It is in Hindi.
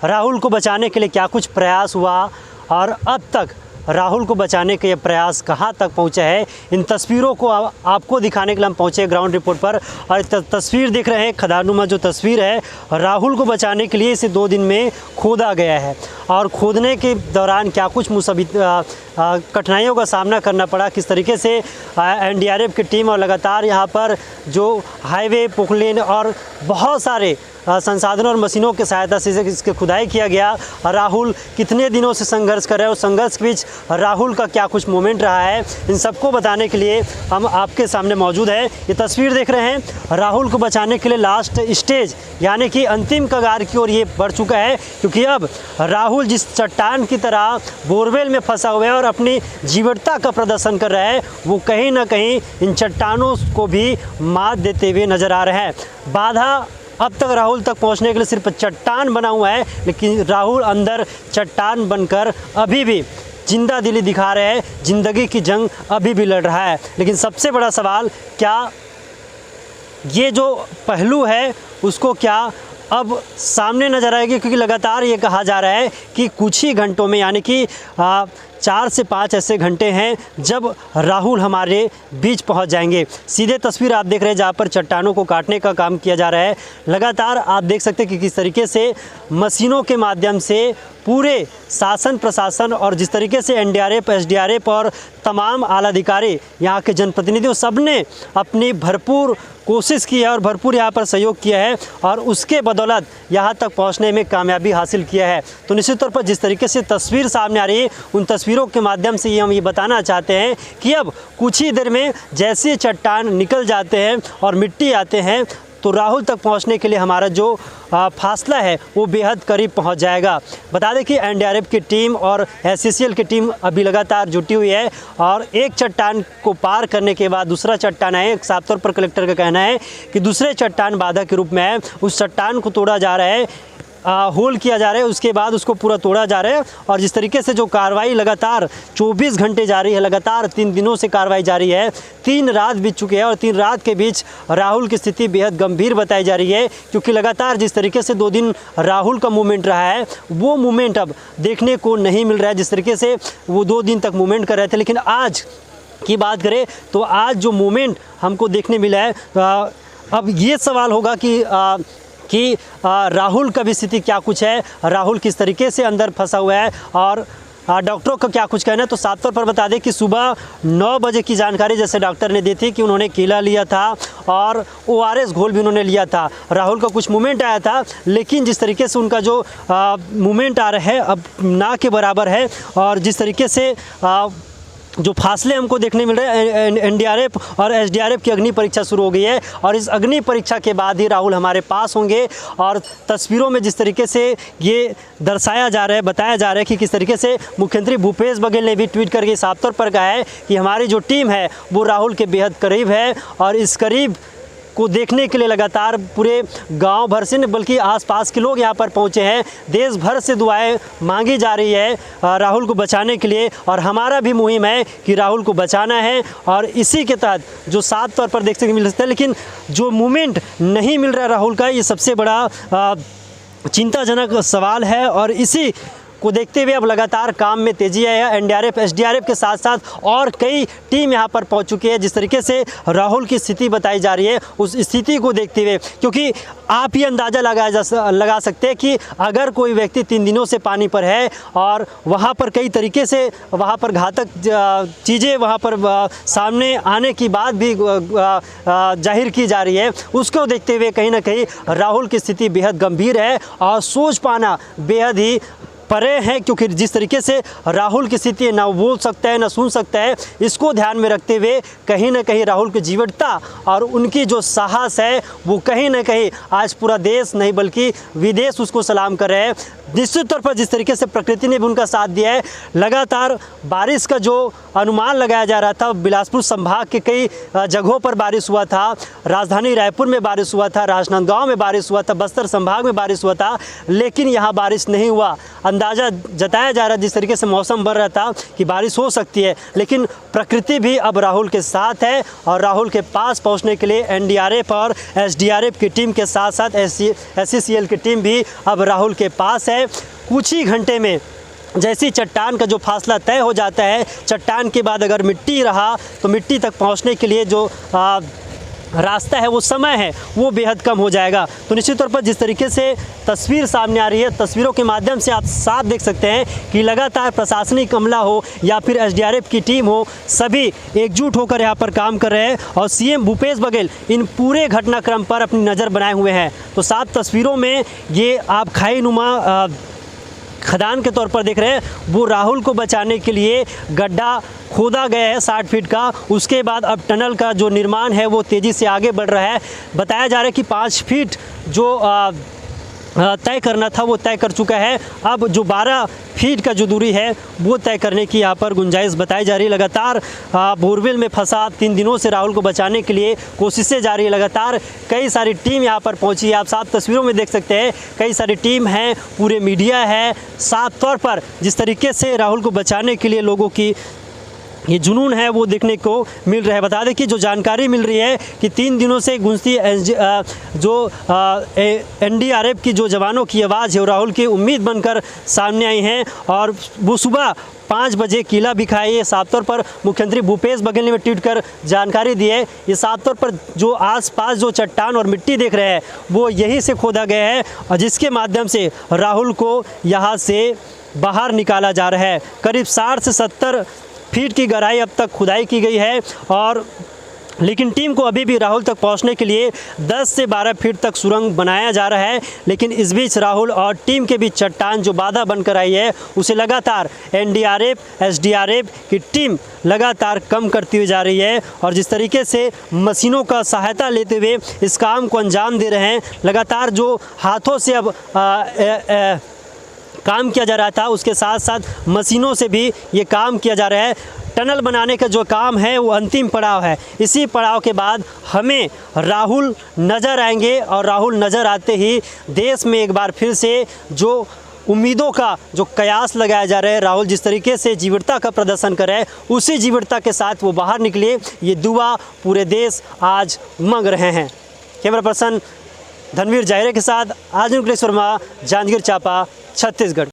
राहुल को बचाने के लिए क्या कुछ प्रयास हुआ और अब तक राहुल को बचाने के ये प्रयास कहाँ तक पहुँचा है, इन तस्वीरों को आपको दिखाने के लिए हम पहुँचे ग्राउंड रिपोर्ट पर। और तस्वीर देख रहे हैं, खदानुमा जो तस्वीर है, राहुल को बचाने के लिए इसे 2 दिन में खोदा गया है और खोदने के दौरान क्या कुछ कठिनाइयों का सामना करना पड़ा, किस तरीके से एनडीआरएफ की टीम और लगातार यहाँ पर जो हाईवे, पोखलेन और बहुत सारे संसाधनों और मशीनों की सहायता से इसकी खुदाई किया गया। राहुल कितने दिनों से संघर्ष कर रहे हैं, उस संघर्ष के बीच राहुल का क्या कुछ मोमेंट रहा है, इन सबको बताने के लिए हम आपके सामने मौजूद है। ये तस्वीर देख रहे हैं, राहुल को बचाने के लिए लास्ट स्टेज यानी कि अंतिम कगार की ओर ये बढ़ चुका है, क्योंकि अब राहुल जिस चट्टान की तरह बोरवेल में फंसा हुआ है और अपनी जीवटता का प्रदर्शन कर रहा है, वो कहीं ना कहीं इन चट्टानों को भी मात देते हुए नज़र आ रहे हैं। बाधा अब तक राहुल तक पहुंचने के लिए सिर्फ चट्टान बना हुआ है, लेकिन राहुल अंदर चट्टान बनकर अभी भी जिंदा दिली दिखा रहे हैं, ज़िंदगी की जंग अभी भी लड़ रहा है। लेकिन सबसे बड़ा सवाल, क्या ये जो पहलू है उसको क्या अब सामने नज़र आएगी, क्योंकि लगातार ये कहा जा रहा है कि कुछ ही घंटों में यानी कि 4 से 5 ऐसे घंटे हैं जब राहुल हमारे बीच पहुंच जाएंगे। सीधे तस्वीर आप देख रहे हैं जहां पर चट्टानों को काटने का काम किया जा रहा है। लगातार आप देख सकते हैं कि किस तरीके से मशीनों के माध्यम से पूरे शासन प्रशासन और जिस तरीके से एनडीआरएफ, एसडीआरएफ और तमाम आला अधिकारी, यहाँ के जनप्रतिनिधियों, सब ने अपनी भरपूर कोशिश की है और भरपूर यहाँ पर सहयोग किया है और उसके बदौलत यहाँ तक पहुँचने में कामयाबी हासिल किया है। तो निश्चित तौर पर जिस तरीके से तस्वीर सामने आ रही है, उन तस्वीरों के माध्यम से हम ये बताना चाहते हैं कि अब कुछ ही देर में जैसे चट्टान निकल जाते हैं और मिट्टी आते हैं, तो राहुल तक पहुंचने के लिए हमारा जो फासला है वो बेहद करीब पहुंच जाएगा। बता दें कि एनडीआरएफ की टीम और एससीसीएल की टीम अभी लगातार जुटी हुई है और एक चट्टान को पार करने के बाद दूसरा चट्टान है। साफ तौर पर कलेक्टर का कहना है कि दूसरे चट्टान बाधा के रूप में है, उस चट्टान को तोड़ा जा रहा है, होल किया जा रहा है, उसके बाद उसको पूरा तोड़ा जा रहा है। और जिस तरीके से जो कार्रवाई लगातार 24 घंटे जारी है, लगातार 3 दिनों से कार्रवाई जारी है, 3 रात बीत चुके हैं और 3 रात के बीच राहुल की स्थिति बेहद गंभीर बताई जा रही है, क्योंकि लगातार जिस तरीके से 2 दिन राहुल का मूवमेंट रहा है, वो मूवमेंट अब देखने को नहीं मिल रहा है जिस तरीके से वो 2 दिन तक मूवमेंट कर रहे थे। लेकिन आज की बात करें तो आज जो मूवमेंट हमको देखने मिला है, अब ये सवाल होगा कि राहुल का भी स्थिति क्या कुछ है, राहुल किस तरीके से अंदर फंसा हुआ है और डॉक्टरों का क्या कुछ कहना है। तो साफ तौर पर बता दें कि सुबह 9 बजे की जानकारी जैसे डॉक्टर ने दी थी कि उन्होंने केला लिया था और ORS घोल भी उन्होंने लिया था। राहुल का कुछ मूवमेंट आया था, लेकिन जिस तरीके से उनका जो मूवमेंट आ रहा है अब ना के बराबर है और जिस तरीके से जो फासले हमको देखने मिल रहे हैं, एनडीआरएफ और एसडीआरएफ की अग्नि परीक्षा शुरू हो गई है और इस अग्नि परीक्षा के बाद ही राहुल हमारे पास होंगे। और तस्वीरों में जिस तरीके से ये दर्शाया जा रहा है, बताया जा रहा है कि किस तरीके से मुख्यमंत्री भूपेश बघेल ने भी ट्वीट करके साफ तौर पर कहा है कि हमारी जो टीम है वो राहुल के बेहद करीब है और इस करीब को देखने के लिए लगातार पूरे गांव भर से बल्कि आसपास के लोग यहां पर पहुंचे हैं। देश भर से दुआएं मांगी जा रही है राहुल को बचाने के लिए और हमारा भी मुहिम है कि राहुल को बचाना है और इसी के तहत जो साफ तौर पर देखने को मिल सकता है, लेकिन जो मूवमेंट नहीं मिल रहा है राहुल का, ये सबसे बड़ा चिंताजनक सवाल है और इसी को देखते हुए अब लगातार काम में तेजी है। एनडीआरएफ, एसडीआरएफ के साथ साथ और कई टीम यहां पर पहुंच चुकी है। जिस तरीके से राहुल की स्थिति बताई जा रही है, उस स्थिति को देखते हुए, क्योंकि आप ये अंदाज़ा लगा सकते हैं कि अगर कोई व्यक्ति 3 दिनों से पानी पर है और वहां पर कई तरीके से वहां पर घातक चीज़ें वहां पर सामने आने की बात भी जाहिर की जा रही है, उसको देखते हुए कहीं ना कहीं राहुल की स्थिति बेहद गंभीर है और सोच पाना बेहद ही परे हैं, क्योंकि जिस तरीके से राहुल की स्थिति ना बोल सकता है ना सुन सकता है, इसको ध्यान में रखते हुए कहीं ना कहीं राहुल की जीवटता और उनकी जो साहस है वो कहीं ना कहीं आज पूरा देश नहीं बल्कि विदेश उसको सलाम कर रहे हैं। निश्चित तौर पर जिस तरीके से प्रकृति ने भी उनका साथ दिया है, लगातार बारिश का जो अनुमान लगाया जा रहा था, बिलासपुर संभाग के कई जगहों पर बारिश हुआ था, राजधानी रायपुर में बारिश हुआ था, राजनांदगांव में बारिश हुआ था, बस्तर संभाग में बारिश हुआ था, लेकिन यहाँ बारिश नहीं हुआ। अंदाज़ा जताया जा रहा है, जिस तरीके से मौसम बन रहा था कि बारिश हो सकती है, लेकिन प्रकृति भी अब राहुल के साथ है और राहुल के पास पहुंचने के लिए एनडीआरएफ और एसडीआरएफ की टीम के साथ साथ एससीसीएल की टीम भी अब राहुल के पास है। कुछ ही घंटे में जैसी चट्टान का जो फासला तय हो जाता है, चट्टान के बाद अगर मिट्टी रहा तो मिट्टी तक पहुंचने के लिए जो रास्ता है, वो समय है, वो बेहद कम हो जाएगा। तो निश्चित तौर पर जिस तरीके से तस्वीर सामने आ रही है, तस्वीरों के माध्यम से आप साफ देख सकते हैं कि लगातार प्रशासनिक अमला हो या फिर एसडीआरएफ की टीम हो, सभी एकजुट होकर यहाँ पर काम कर रहे हैं और सीएम भूपेश बघेल इन पूरे घटनाक्रम पर अपनी नज़र बनाए हुए हैं। तो साफ तस्वीरों में ये आप खाई नुमा खदान के तौर पर देख रहे हैं, वो राहुल को बचाने के लिए गड्ढा खोदा गया है 60 फीट का। उसके बाद अब टनल का जो निर्माण है वो तेज़ी से आगे बढ़ रहा है। बताया जा रहा है कि 5 फीट जो तय करना था वो तय कर चुका है। अब जो 12 फीट का जो दूरी है वो तय करने की यहाँ पर गुंजाइश बताई जा रही है। लगातार बोरवेल में फंसा 3 दिनों से राहुल को बचाने के लिए कोशिशें जारी है। लगातार कई सारी टीम यहाँ पर पहुँची है, आप साफ तस्वीरों में देख सकते हैं। कई सारी टीम हैं, पूरे मीडिया है। साफ तौर पर जिस तरीके से राहुल को बचाने के लिए लोगों की ये जुनून है वो देखने को मिल रहा है। बता दें कि जो जानकारी मिल रही है कि 3 दिनों से गूंजती एनडीआरएफ की जो जवानों की आवाज़ है वो राहुल की उम्मीद बनकर सामने आई हैं और वो सुबह 5 बजे किला भी खाई है। साफ तौर पर मुख्यमंत्री भूपेश बघेल ने ट्वीट कर जानकारी दी है। ये साफ तौर पर जो आसपास जो चट्टान और मिट्टी देख रहे हैं वो यहीं से खोदा गया है और जिसके माध्यम से राहुल को यहाँ से बाहर निकाला जा रहा है। करीब 60 से 70 फीट की गहराई अब तक खुदाई की गई है और लेकिन टीम को अभी भी राहुल तक पहुंचने के लिए 10 से 12 फीट तक सुरंग बनाया जा रहा है। लेकिन इस बीच राहुल और टीम के बीच चट्टान जो बाधा बनकर आई है उसे लगातार एनडीआरएफ एसडीआरएफ की टीम लगातार कम करती हुई जा रही है और जिस तरीके से मशीनों का सहायता लेते हुए इस काम को अंजाम दे रहे हैं। लगातार जो हाथों से अब काम किया जा रहा था उसके साथ साथ मशीनों से भी ये काम किया जा रहा है। टनल बनाने का जो काम है वो अंतिम पड़ाव है। इसी पड़ाव के बाद हमें राहुल नज़र आएंगे और राहुल नज़र आते ही देश में एक बार फिर से जो उम्मीदों का जो कयास लगाया जा रहा है, राहुल जिस तरीके से जीवटता का प्रदर्शन कर रहे हैं उसी जीवटता के साथ वो बाहर निकले, ये दुआ पूरे देश आज मांग रहे हैं। कैमरा पर्सन धनवीर जाहिर के साथ आज वर्मा, जांजगीर चांपा, छत्तीसगढ़।